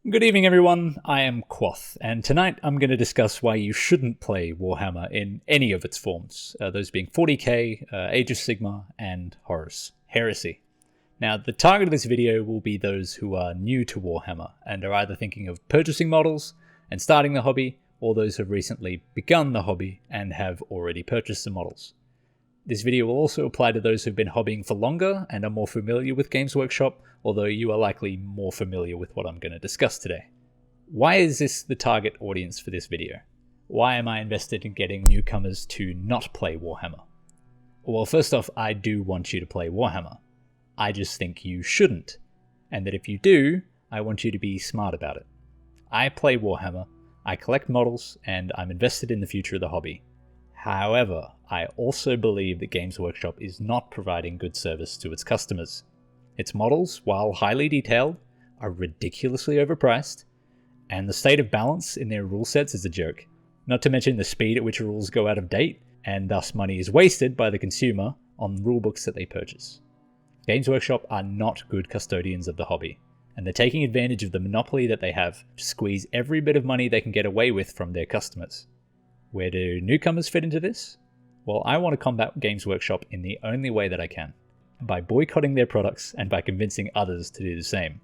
Good evening everyone, I am Quoth, and tonight I'm going to discuss why you shouldn't play Warhammer in any of its forms, those being 40k, Age of Sigmar, and Horus Heresy. Now, the target of this video will be those who are new to Warhammer and are either thinking of purchasing models and starting the hobby, or those who have recently begun the hobby and have already purchased some models. This video will also apply to those who've been hobbying for longer and are more familiar with Games Workshop, although you are likely more familiar with what I'm going to discuss today. Why is this the target audience for this video? Why am I invested in getting newcomers to not play Warhammer? Well, first off, I do want you to play Warhammer. I just think you shouldn't, and that if you do, I want you to be smart about it. I play Warhammer, I collect models, and I'm invested in the future of the hobby. However, I also believe that Games Workshop is not providing good service to its customers. Its models, while highly detailed, are ridiculously overpriced, and the state of balance in their rule sets is a joke. Not to mention the speed at which rules go out of date, and thus money is wasted by the consumer on rulebooks that they purchase. Games Workshop are not good custodians of the hobby, and they're taking advantage of the monopoly that they have to squeeze every bit of money they can get away with from their customers. Where do newcomers fit into this? Well, I want to combat Games Workshop in the only way that I can, by boycotting their products and by convincing others to do the same.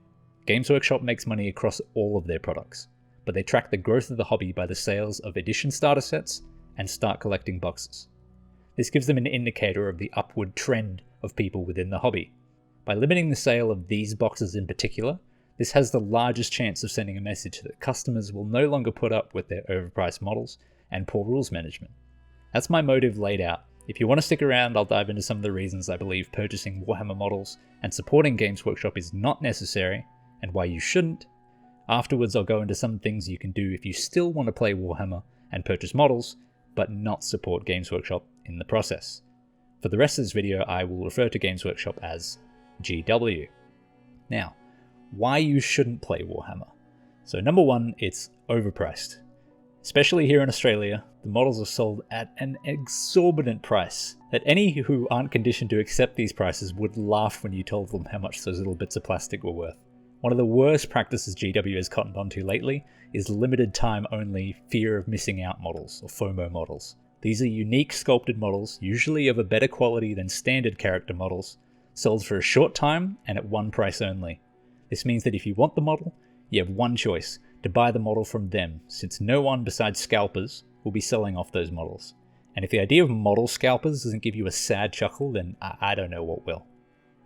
Games Workshop makes money across all of their products, but they track the growth of the hobby by the sales of edition starter sets and start collecting boxes. This gives them an indicator of the upward trend of people within the hobby. By limiting the sale of these boxes in particular, this has the largest chance of sending a message that customers will no longer put up with their overpriced models and poor rules management. That's my motive laid out. If you want to stick around, I'll dive into some of the reasons I believe purchasing Warhammer models and supporting Games Workshop is not necessary, and why you shouldn't. Afterwards, I'll go into some things you can do if you still want to play Warhammer and purchase models, but not support Games Workshop in the process. For the rest of this video, I will refer to Games Workshop as GW. Now, why you shouldn't play Warhammer. So number one, it's overpriced. Especially here in Australia, the models are sold at an exorbitant price that any who aren't conditioned to accept these prices would laugh when you told them how much those little bits of plastic were worth. One of the worst practices GW has cottoned onto lately is limited time only fear of missing out models, or FOMO models. These are unique sculpted models, usually of a better quality than standard character models, sold for a short time and at one price only. This means that if you want the model, you have one choice: to buy the model from them, since no one besides scalpers will be selling off those models. And if the idea of model scalpers doesn't give you a sad chuckle, then I don't know what will.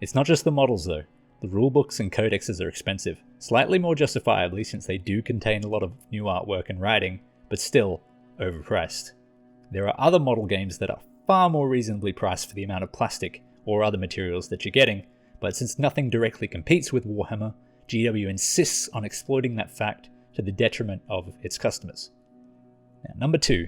It's not just the models though. The rulebooks and codexes are expensive, slightly more justifiably since they do contain a lot of new artwork and writing, but still overpriced. There are other model games that are far more reasonably priced for the amount of plastic or other materials that you're getting, but since nothing directly competes with Warhammer, GW insists on exploiting that fact to the detriment of its customers. Now, number two,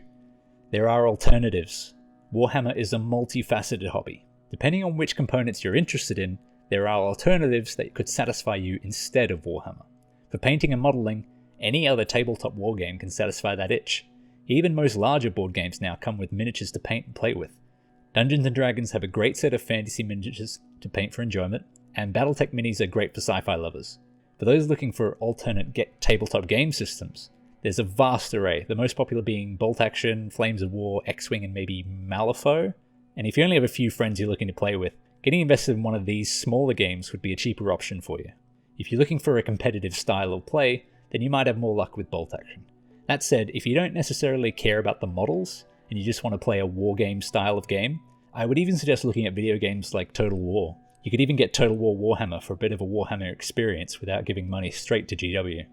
there are alternatives. Warhammer is a multifaceted hobby. Depending on which components you're interested in, there are alternatives that could satisfy you instead of Warhammer. For painting and modeling, any other tabletop wargame can satisfy that itch. Even most larger board games now come with miniatures to paint and play with. Dungeons & Dragons have a great set of fantasy miniatures to paint for enjoyment, and Battletech minis are great for sci-fi lovers. For those looking for alternate tabletop game systems, there's a vast array, the most popular being Bolt Action, Flames of War, X-Wing, and maybe Malifaux. And if you only have a few friends you're looking to play with, getting invested in one of these smaller games would be a cheaper option for you. If you're looking for a competitive style of play, then you might have more luck with Bolt Action. That said, if you don't necessarily care about the models, and you just want to play a war game style of game, I would even suggest looking at video games like Total War. You could even get Total War Warhammer for a bit of a Warhammer experience without giving money straight to GW.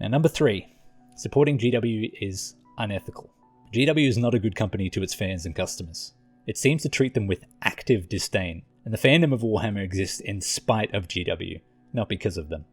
Now number three, supporting GW is unethical. GW is not a good company to its fans and customers. It seems to treat them with active disdain, and the fandom of Warhammer exists in spite of GW, not because of them.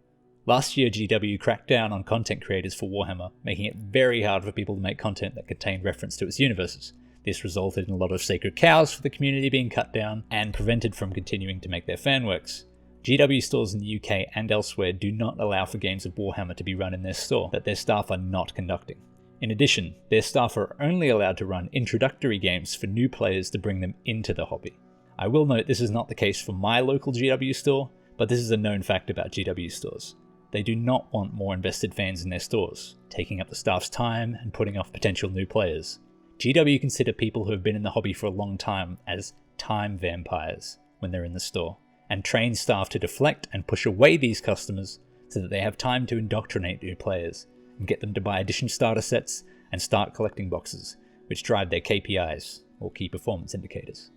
Last year, GW cracked down on content creators for Warhammer, making it very hard for people to make content that contained reference to its universes. This resulted in a lot of sacred cows for the community being cut down and prevented from continuing to make their fanworks. GW stores in the UK and elsewhere do not allow for games of Warhammer to be run in their store that their staff are not conducting. In addition, their staff are only allowed to run introductory games for new players to bring them into the hobby. I will note this is not the case for my local GW store, but this is a known fact about GW stores. They do not want more invested fans in their stores, taking up the staff's time and putting off potential new players. GW consider people who have been in the hobby for a long time as time vampires when they're in the store, and train staff to deflect and push away these customers so that they have time to indoctrinate new players and get them to buy edition starter sets and start collecting boxes, which drive their KPIs, or key performance indicators.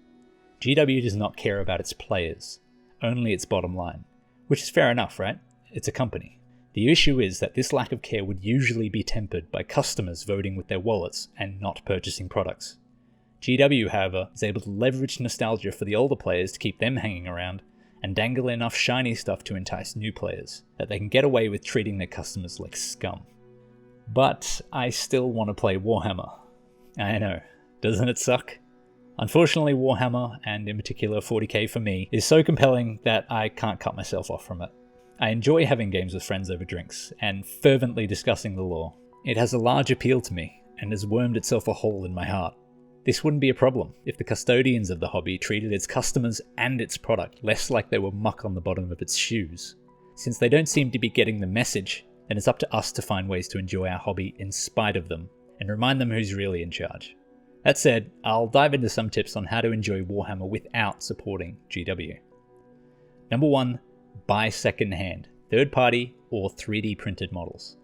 GW does not care about its players, only its bottom line, which is fair enough, right? It's a company. The issue is that this lack of care would usually be tempered by customers voting with their wallets and not purchasing products. GW, however, is able to leverage nostalgia for the older players to keep them hanging around and dangle enough shiny stuff to entice new players that they can get away with treating their customers like scum. But I still want to play Warhammer. I know, doesn't it suck? Unfortunately, Warhammer, and in particular 40k for me, is so compelling that I can't cut myself off from it. I enjoy having games with friends over drinks, and fervently discussing the lore. It has a large appeal to me, and has wormed itself a hole in my heart. This wouldn't be a problem if the custodians of the hobby treated its customers and its product less like they were muck on the bottom of its shoes. Since they don't seem to be getting the message, then it's up to us to find ways to enjoy our hobby in spite of them, and remind them who's really in charge. That said, I'll dive into some tips on how to enjoy Warhammer without supporting GW. Number 1. Buy second-hand, third-party or 3D printed models.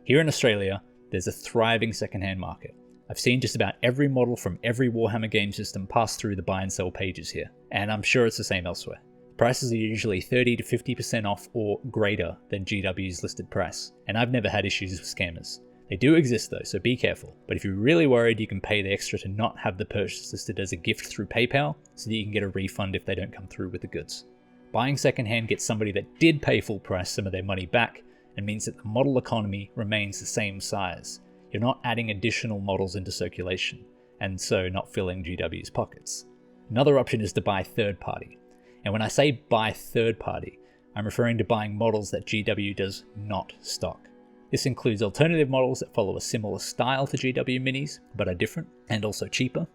Here in Australia, there's a thriving second-hand market. I've seen just about every model from every Warhammer game system pass through the buy and sell pages here, and I'm sure it's the same elsewhere. Prices are usually 30 to 50% off or greater than GW's listed price, and I've never had issues with scammers. They do exist though, so be careful, but if you're really worried, you can pay the extra to not have the purchase listed as a gift through PayPal, so that you can get a refund if they don't come through with the goods. Buying secondhand gets somebody that did pay full price some of their money back, and means that the model economy remains the same size. You're not adding additional models into circulation, and so not filling GW's pockets. Another option is to buy third party. And when I say buy third party, I'm referring to buying models that GW does not stock. This includes alternative models that follow a similar style to GW minis, but are different, and also cheaper.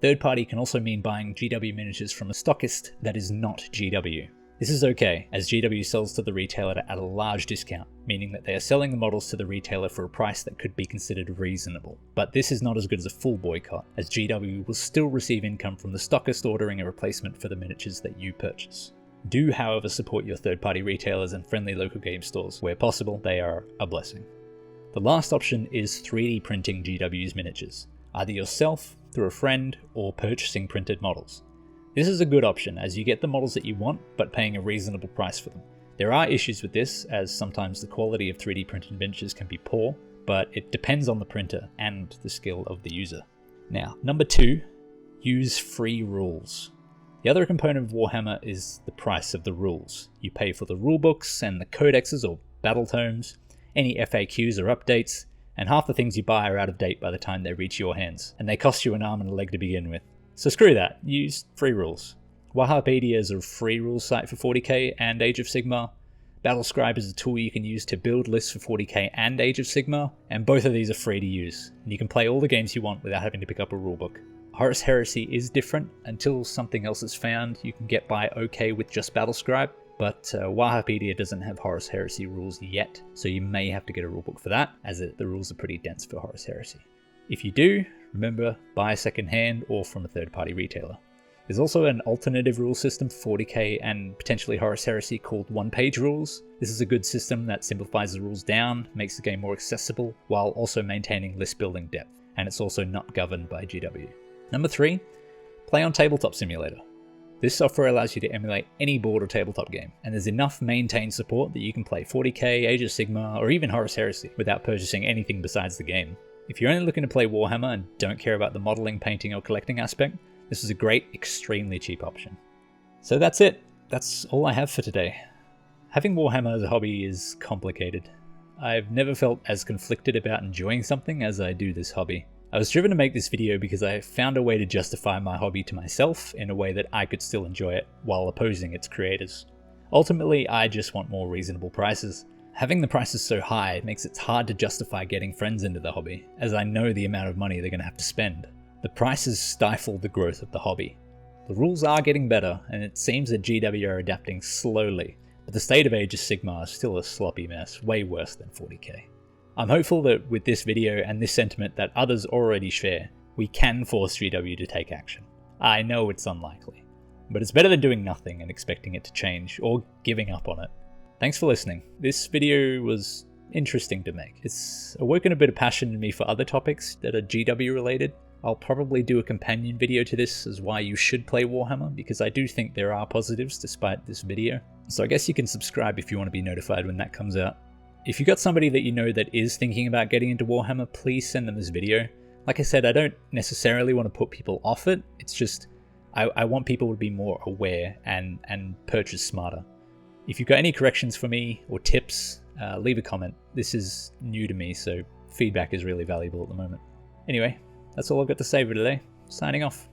Third party can also mean buying GW miniatures from a stockist that is not GW. This is okay, as GW sells to the retailer at a large discount, meaning that they are selling the models to the retailer for a price that could be considered reasonable. But this is not as good as a full boycott, as GW will still receive income from the stockist ordering a replacement for the miniatures that you purchase. Do, however, support your third-party retailers and friendly local game stores. Where possible, they are a blessing. The last option is 3D printing GW's miniatures, either yourself, through a friend, or purchasing printed models. This is a good option as you get the models that you want, but paying a reasonable price for them. There are issues with this, as sometimes the quality of 3D printed miniatures can be poor, but it depends on the printer and the skill of the user. Now, number 2, use free rules. The other component of Warhammer is the price of the rules. You pay for the rulebooks and the codexes or battle tomes, any FAQs or updates, and half the things you buy are out of date by the time they reach your hands, and they cost you an arm and a leg to begin with. So screw that, use free rules. Warhampedia is a free rules site for 40k and Age of Sigmar. Battlescribe is a tool you can use to build lists for 40k and Age of Sigmar, and both of these are free to use, and you can play all the games you want without having to pick up a rulebook. Horus Heresy is different. Until something else is found, you can get by okay with just Battlescribe, but Warhampedia doesn't have Horus Heresy rules yet, so you may have to get a rulebook for that, as the rules are pretty dense for Horus Heresy. If you do, remember, buy second-hand or from a third-party retailer. There's also an alternative rule system for 40k and potentially Horus Heresy called one-page rules. This is a good system that simplifies the rules down, makes the game more accessible, while also maintaining list-building depth, and it's also not governed by GW. Number 3, play on Tabletop Simulator. This software allows you to emulate any board or tabletop game, and there's enough maintained support that you can play 40k, Age of Sigmar, or even Horus Heresy without purchasing anything besides the game. If you're only looking to play Warhammer and don't care about the modeling, painting, or collecting aspect, this is a great, extremely cheap option. So that's it. That's all I have for today. Having Warhammer as a hobby is complicated. I've never felt as conflicted about enjoying something as I do this hobby. I was driven to make this video because I found a way to justify my hobby to myself in a way that I could still enjoy it while opposing its creators. Ultimately, I just want more reasonable prices. Having the prices so high makes it hard to justify getting friends into the hobby, as I know the amount of money they're going to have to spend. The prices stifle the growth of the hobby. The rules are getting better, and it seems that GW are adapting slowly, but the state of Age of Sigmar is still a sloppy mess, way worse than 40k. I'm hopeful that with this video and this sentiment that others already share, we can force GW to take action. I know it's unlikely, but it's better than doing nothing and expecting it to change, or giving up on it. Thanks for listening. This video was interesting to make. It's awoken a bit of passion in me for other topics that are GW related. I'll probably do a companion video to this as why you should play Warhammer, because I do think there are positives despite this video. So I guess you can subscribe if you want to be notified when that comes out. If you got somebody that you know that is thinking about getting into Warhammer, please send them this video. Like I said, I don't necessarily want to put people off it, it's just I want people to be more aware and purchase smarter. If you've got any corrections for me or tips, leave a comment. This is new to me, so feedback is really valuable at the moment. Anyway, that's all I've got to say for today. Signing off.